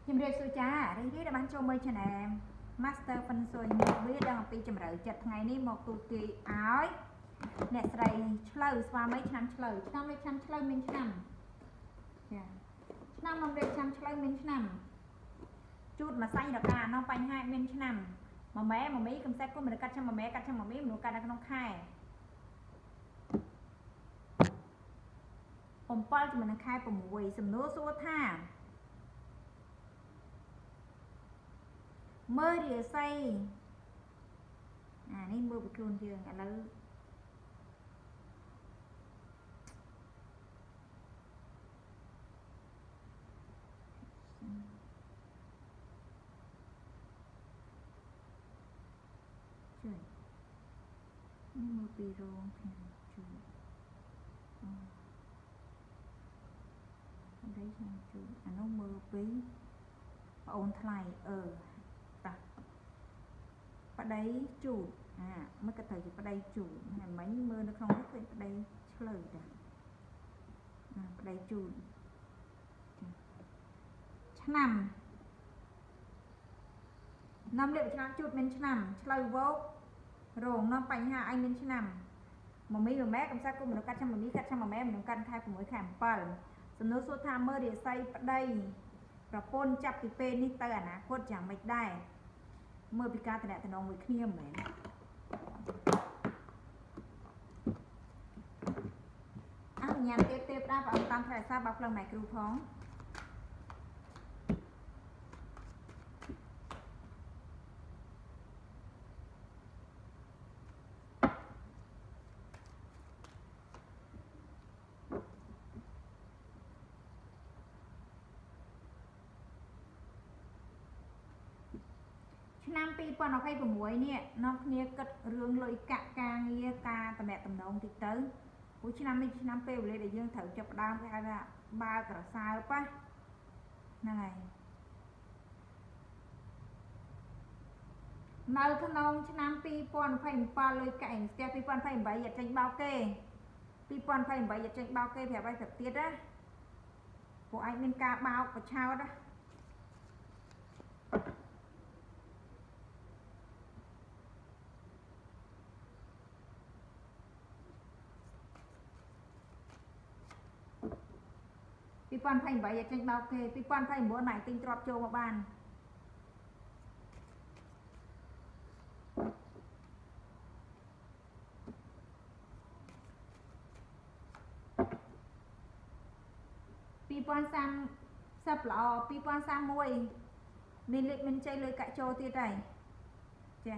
ជំរាបសួរចារីករាយដែលបានចូលមើល Channel Master ហ្វិនស៊ុយវាដឹងអំពីជំរឿចិត្តថ្ងៃនេះមកទូទាយឲ្យអ្នកស្រីឆ្លូវស្វាមីឆ្នាំឆ្លូវឆ្នាំលេខឆ្នាំឆ្លូវមានឆ្នាំចាឆ្នាំលេខឆ្នាំឆ្លូវមានឆ្នាំជូតមួយសាច់រកានោះបញ្ហាមានឆ្នាំម៉ម៉ែម៉មីកំសែគុំមនុស្សកាត់ឆ្នាំម៉ម៉ែកាត់ឆ្នាំម៉មីមនុស្សកាត់នៅក្នុងខែ7ជាមួយនឹងខែ6សំណួរសួរថាមើលរាសីនេះមើលពីខ្លួនយើងឥឡូវជួយនេះមើលពីរោងខ្ញុំជួយអីខ្ញុំជួយអានោះមើលពីប្អូនថ្លៃតាប្តីជូតមិនក៏ត្រូវជាប្តីជូតហើយមិញមើលនៅក្នុងនេះឃើញប្តីឆ្លើយតាប្តីជូតឆ្នាំនាំលេខឆ្នាំជូតមានឆ្នាំឆ្លើយវោករងនាំបញ្ហាឲ្យមានឆ្នាំម៉មីម៉ែកំសាគុំមនុស្សកាត់ឆ្នាំម៉មីកាត់ឆ្នាំម៉ែមនុស្សកាត់ខែ6ខែ7សំណួរសួរថាមើលរាសីប្តីប្រពន្ធចាប់ពីពេលនេះទៅអនាគតយ៉ាងម៉េចដែរមើលពីការតំណតំណងមួយគ្នាមែនញ៉ាំទេផ្ដាបងតាមផ្លែសាបើផ្លឹងម៉ែគ្រូផងឆ្នាំ2026នេះនាំគ្នាគិតរឿងលុយកាក់ការងារការតំណតំណងតិចទៅព្រោះឆ្នាំនេះឆ្នាំពេលវេលាដែលយើងត្រូវចាប់ផ្ដើមគេហៅថាបើករសើបហ្នឹងហើយនៅក្នុងឆ្នាំ2027លុយកាក់ឯងស្ទះ2028យកចេញបោកគេ2028យកចេញបោកគេប្រាប់ឲ្យទៅទៀតណាពួកឯងមានការបោកប្រឆោតណា2028យកចេញបោកគេ2029ណៃទិញទ្រព្យចូលមកបាន2030ល្អ2031មានលេខមានជ័យលុយកាក់ចូលទៀតហើយចា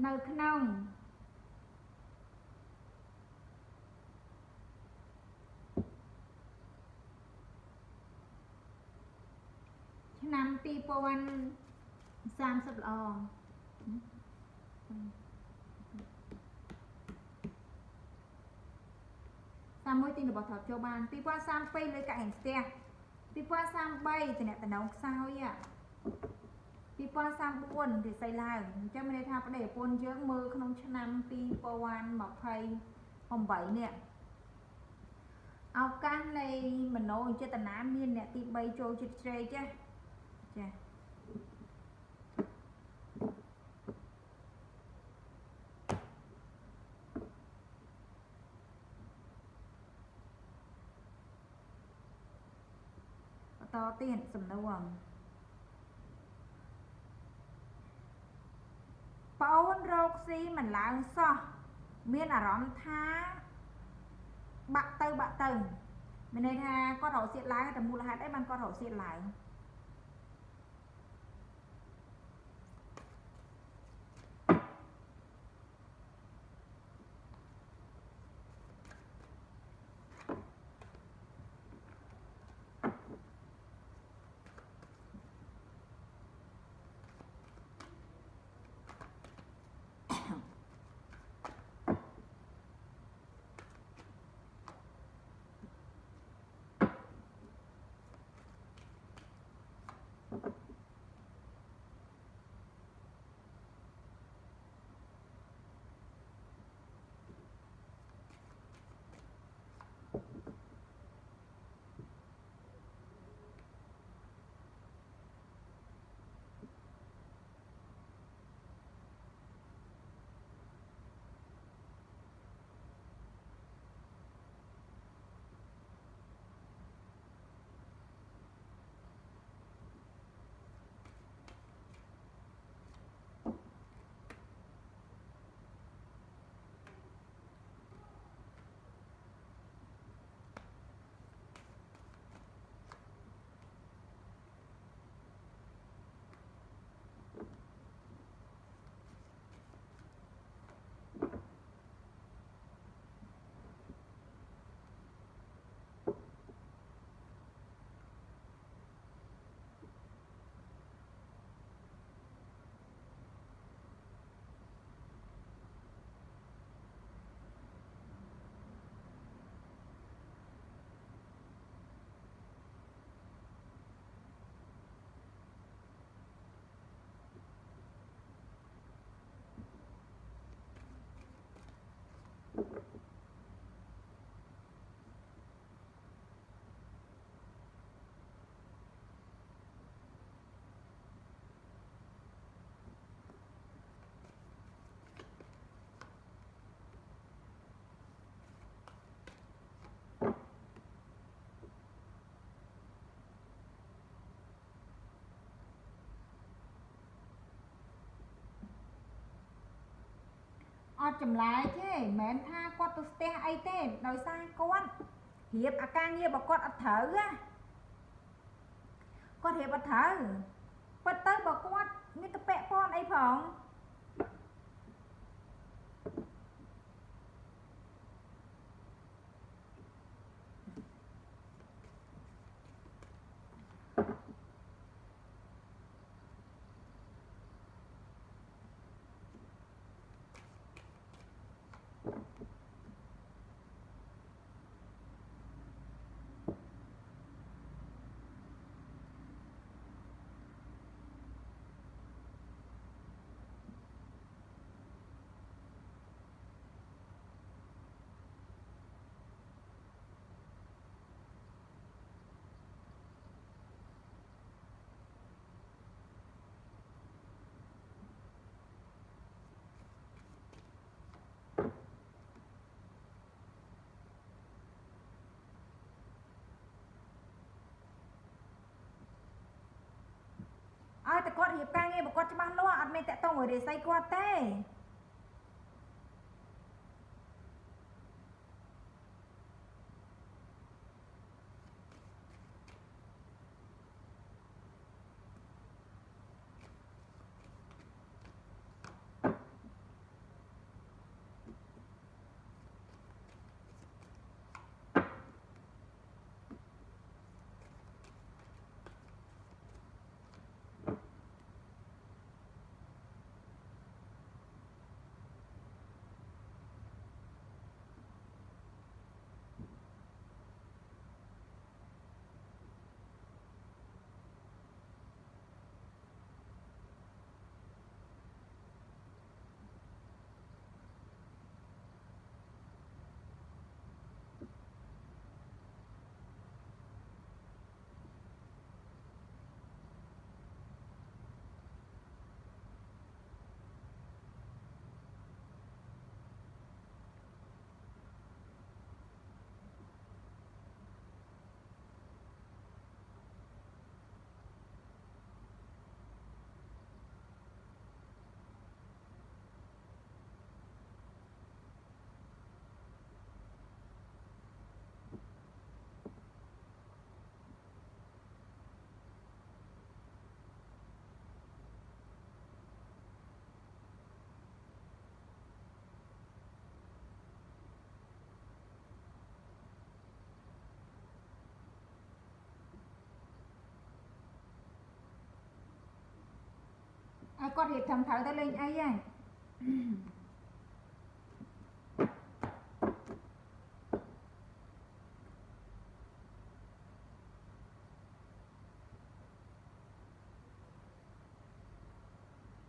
នៅក្នុងឆ្នាំ2030ល្អ31ទីរបស់ត្រូវចូលបាន2032លើកាក់ឯងស្ទះ2033តំណតំណងខ្សោយ2034រិស័យឡើងអញ្ចឹងមានន័យថាប្តីប្រពន្ធយើងមើលក្នុងឆ្នាំ2028នេះឱកាសនៃមโนចេតនាមានអ្នកទី3ចូលចិត្តជ្រែកចាបន្តទៀតសំណួរប្អូនរកស៊ីមិនឡើងសោះ មានអារម្មណ៍ថាបាក់ទៅមានន័យថាគាត់រកសៀតឡើងតែមូលហេតុអីបានគាត់រកសៀតឡើង អត់ចម្លែកទេមិនមែនថាគាត់ទៅស្ទះអីទេដោយសារគាត់រៀបអាការងាររបស់គាត់អត់ត្រូវណាគាត់រៀបអត់ត្រូវពិតទៅបើគាត់មានទៅពាក់ព័ន្ធអីផងឲ្យតែគាត់រៀបការងាររបស់គាត់ច្បាស់លាស់អត់មានតាក់ទងvớiរាសីគាត់ទេ គាត់រៀបចំត្រូវទៅលេងអីហ្នឹង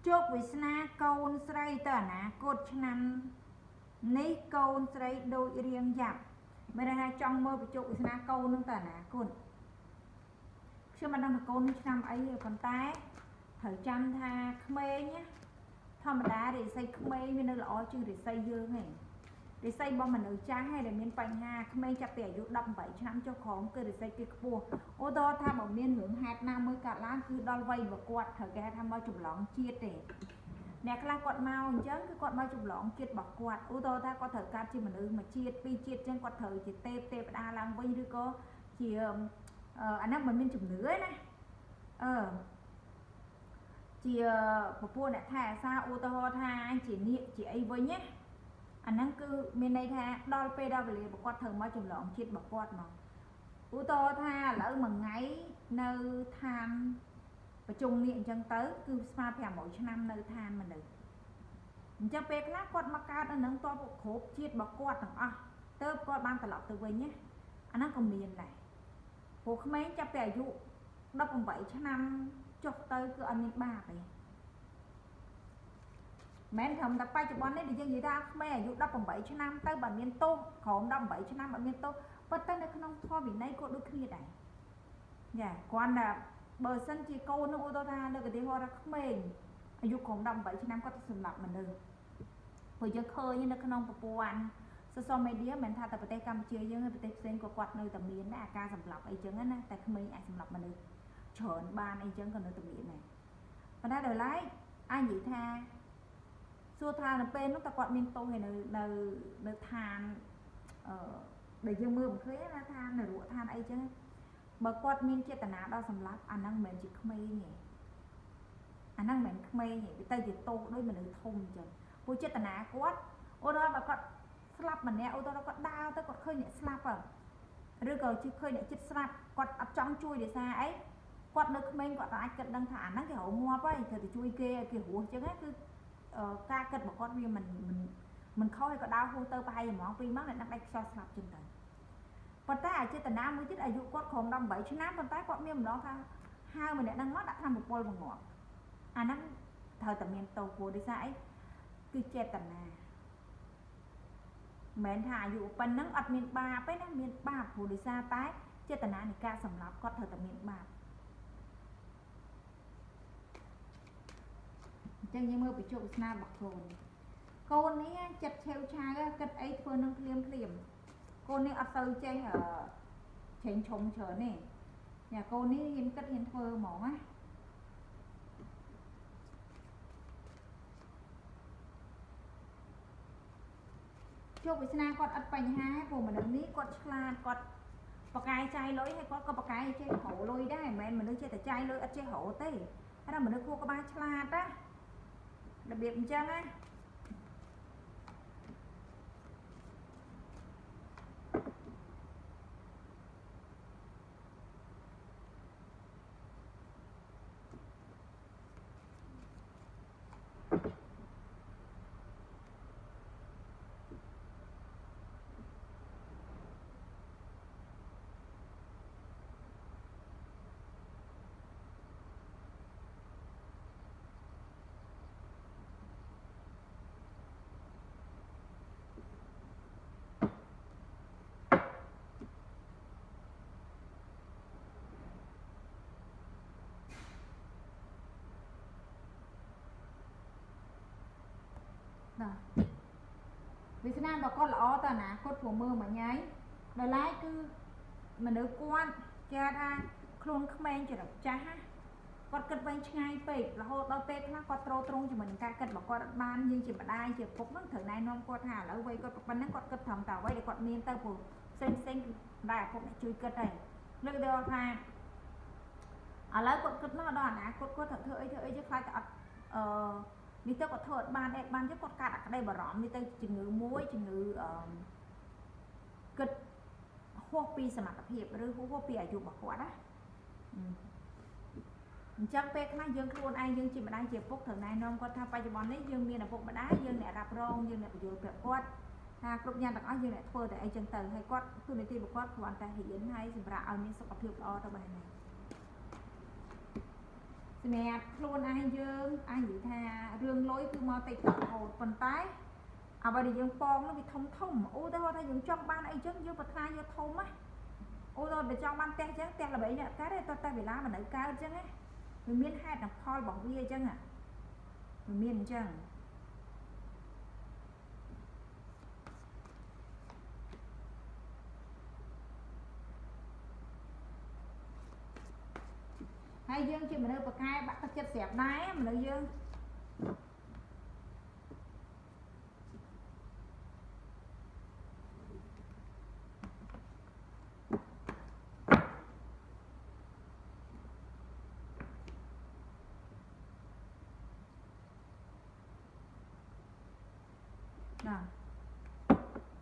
ជោគវាសនាកូនស្រីទៅអនាគតឆ្នាំនេះកូនស្រីដូចរៀងយ៉ាប់មិនដឹងថាចង់មើលបញ្ចុកវាសនាកូននឹងទៅអនាគតខ្ញុំមិនដឹងថាកូនឆ្នាំអីទេប៉ុន្តែត្រូវចាំថាក្មេងធម្មតារិស័យក្មេងវានៅល្អជាងរិស័យយើងឯងរិស័យរបស់មនុស្សចាស់ហើយដែលមានបញ្ហាក្មេងចាប់ពីអាយុ18ឆ្នាំចុះក្រោមគឺរិស័យគេខ្ពស់ឧទាហរណ៍ថាបើមានរឿងហេតុណាមួយកើតឡើងគឺដល់វ័យរបស់គាត់ត្រូវគេថាមកចម្លងជាតិទេអ្នកខ្លះគាត់មកអញ្ចឹងគឺគាត់មកចម្លងជាតិរបស់គាត់ឧទាហរណ៍ថាគាត់ត្រូវកើតជាមនុស្សមួយជាតិពីរជាតិអញ្ចឹងគាត់ត្រូវជាទេពតាឡើងវិញឬក៏ជាអានោះមិនមានជំនឿទេណាជាពពួកអ្នកថែអាសាឧទាហរណ៍ថាជានាគជាអីវិញណាអាហ្នឹងគឺមានន័យថាដល់ពេលដល់វេលារបស់គាត់ត្រូវមកចម្លងជាតិរបស់គាត់មកឧទាហរណ៍ថាឥឡូវមួយថ្ងៃនៅឋានប្រជុំនេះអញ្ចឹងទៅគឺស្មើ500ឆ្នាំនៅឋានមនុស្សអញ្ចឹងពេលខ្លះគាត់មកកើតនៅនឹងតបគ្រប់ជាតិរបស់គាត់ទាំងអស់ទៅគាត់បានត្រឡប់ទៅវិញណាអាហ្នឹងក៏មានដែរពួកក្មេងចាប់ពីអាយុ18ឆ្នាំចុះទៅគឺអត់មានបាបទេមិនត្រឹមតែបច្ចុប្បន្ននេះយើងនិយាយថាក្មេងអាយុ18ឆ្នាំទៅបើមានទោសក្រោម18ឆ្នាំបើមានទោសប៉ុន្តែនៅក្នុងធម៌វិន័យក៏ដូចគ្នាដែរយ៉ាគ្រាន់តែបើសិនជាកូននោះឧទាហរណ៍ថាលើកឧទាហរណ៍ថាក្មេងអាយុក្រោម18ឆ្នាំគាត់ទៅសម្លាប់មនុស្សព្រោះយើងឃើញនៅក្នុងប្រព័ន្ធ social media មិនថាតែប្រទេសកម្ពុជាយើងទេប្រទេសផ្សេងក៏គាត់នៅតែមានដែរអាការសម្លាប់អីចឹងណាតែក្មេងអាចសម្លាប់មនុស្សច្រើនបានអីចឹងក៏នៅតែមានដែរប៉ុន្តែដល់ឡែកអាចនិយាយថាសួរថានៅពេលនោះតើគាត់មានទោសឯនៅឋានដែលយើងមើលមិនឃើញណាឋាននរកឋានអីចឹងបើគាត់មានចេតនាដល់សម្លាប់អាហ្នឹងមិនមែនជាក្មេងទេអាហ្នឹងមិនមែនក្មេងទេវាទៅជាទោសដូចមនុស្សធំចឹងព្រោះចេតនាគាត់ឧទាហរណ៍បើគាត់ស្លាប់ម្នាក់ឧទាហរណ៍គាត់ដើរទៅគាត់ឃើញអ្នកស្លាប់ឬក៏ជិះឃើញអ្នកចិត្តស្លាប់គាត់អត់ចង់ជួយដោយសារអីគាត់នៅក្មេងគាត់អាចគិតដឹងថាអាហ្នឹងគេរងងាប់ហើយត្រូវទៅជួយគេឲ្យគេរស់ចឹងណាគឺការគិតរបស់គាត់វាមិនខុសហើយក៏ដើរហួសទៅប្រហែលហ្មង2ម៉ោងអ្នកនឹងដាច់ខ្យល់ស្លាប់ចឹងទៅប៉ុន្តែអចេតនាមួយទៀតអាយុគាត់ក្រោម18ឆ្នាំប៉ុន្តែគាត់មានម្ដងថាហៅម្នាក់ហ្នឹងមកដាក់ថ្នាំប្រពលបង្ងាប់អាហ្នឹងត្រូវតែមានតោព្រោះដោយសារអីគឺចេតនាមិនមែនថាអាយុប៉ុណ្ណឹងអត់មានបាបទេណាមានបាបព្រោះដោយសារតែចេតនានៃការសម្លាប់គាត់ត្រូវតែមានបាបអញ្ចឹងយើងមើលបញ្ចុះវាសនារបស់កូននេះចិត្តឆេវឆាវគិតអីធ្វើនឹងភ្លាមកូននេះអត់ទៅចេះឆេងឆុងច្រើនទេញ៉ាកូននេះហ៊ានគិតហ៊ានធ្វើហ្មងណាជោគវាសនាគាត់អត់បញ្ហាព្រោះមនុស្សនេះគាត់ឆ្លាតគាត់បកាយចាយលុយហើយគាត់ក៏បកាយចេះរកលុយដែរមិនមែនមនុស្សចេះតែចាយលុយអត់ចេះរកទេតែមនុស្សគួរក្បាលឆ្លាតណារបៀបអញ្ចឹងណាវាសនារបស់គាត់ល្អតើណាគាត់ព្រមមើលមួយញ៉ៃដល់ឡែកគឺមនុស្សគាត់គេថាខ្លួនក្មេងចរិតចាស់ណាគាត់គិតវែងឆ្ងាយពេករហូតដល់ពេលខ្លះគាត់ទ្រទ្រង់ជាមួយនឹងការគិតរបស់គាត់អត់បានយើងជាម្ដាយជាពុកហ្នឹងត្រូវណែនាំគាត់ថាឥឡូវវ័យគាត់ប៉ុណ្ណឹងគាត់គិតត្រឹមតែអ្វីដែលគាត់មានទៅព្រោះផ្សេងដែរឪពុកអ្នកជួយគិតហើយលើកទៅថាឥឡូវគាត់គិតមកដល់អនាគតគាត់ត្រូវធ្វើអីchứខ្លាចតែអត់នេះទៅគាត់ធ្វើអត់បានទេបានទេគាត់កាត់អាក្តីបារម្ភនេះទៅជំងឺមួយជំងឺគិតហួសពីសមត្ថភាពឬហួសពីអាយុរបស់គាត់ណា ចឹងពេលខ្លះយើងខ្លួនឯងយើងជាម្ដាយជាពុកត្រូវណែនាំគាត់ថាបច្ចុប្បន្ននេះយើងមានឪពុកម្ដាយយើងអ្នករ៉ាប់រងយើងអ្នកបញ្យល់ប្រាប់គាត់ថាគ្រប់យ៉ាងទាំងអស់យើងអ្នកធ្វើតែអីចឹងទៅហើយគាត់ទូនីតិរបស់គាត់គ្រាន់តែរៀនហើយសម្រាប់ឲ្យមានសុខភាពល្អទៅបានហើយសម្រាប់ខ្លួនឯងយើងអាចនិយាយថារឿងលុយគឺមកតិចតរហូតប៉ុន្តែអ្វីដែលយើងប៉ងនោះវាធំធំឧទាហរណ៍ថាយើងចង់បានអីចឹងយើងប្រាថ្នាយកធំណាឧទាហរណ៍តែចង់បានផ្ទះចឹងផ្ទះល្បីអ្នកកើតទេតោះតែវេលាមិននៅកើតចឹងណាវាមានហេតុនិងផលរបស់វាអញ្ចឹងវាមានអញ្ចឹងហើយយើងជាមនុស្សប្រកែបាក់ទឹកចិត្តស្រាប់ដែរមនុស្សយើង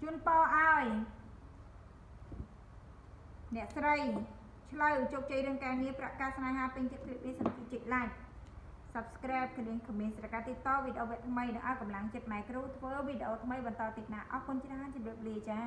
ជូនពរឲ្យអ្នកស្រីឆ្លើយជោគជ័យរឿងការងារប្រកាសស្នេហាពេញចិត្តគ្លីបនេះសំចុច like subscribe ក្រៀង comment ស្រកាទៀតតវីដេអូថ្មីនឹងឲ្យកម្លាំងចិត្តម៉ែគ្រូធ្វើវីដេអូថ្មីបន្តទៀតណាអរគុណច្រើនជម្រាបលាចា